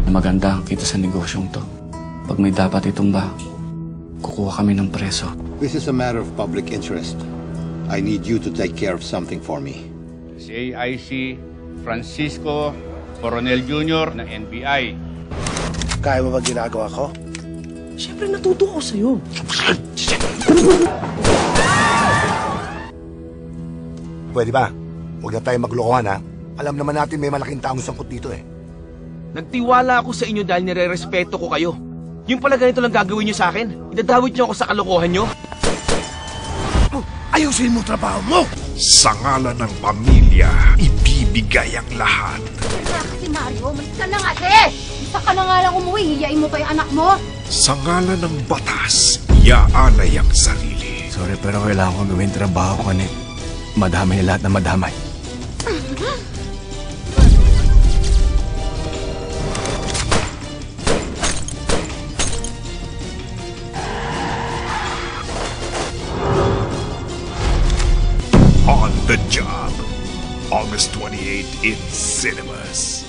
Maganda ang kita sa negosyong to. Pag may dapat itumba, kukuha kami ng preso. This is a matter of public interest. I need you to take care of something for me. Si AIC Francisco Coronel Jr. ng NBI. Kaya mo ba ginagawa ko? Siyempre natuto ako sa'yo. Pwede ba? Huwag na tayo maglokohan, ha? Alam naman natin may malaking taong sangkot dito, eh. Nagtiwala ako sa inyo dahil nire-respeto ko kayo. Yung pala ganito lang gagawin nyo sa akin? Idadawit nyo ako sa kalokohan nyo? Ayusin mo trabaho mo! Sa ngalan ng pamilya, ibibigay ang lahat. Si Mario, malis ka na kasi! Isa ka na nga lang umuwi, hiyain mo pa yung anak mo! Sa ngalan ng batas, iaalay ang sarili. Sorry, pero kailangan ko gawin trabaho ko, Nick. Madamay lahat na madamay. On the Job, August 28 in cinemas.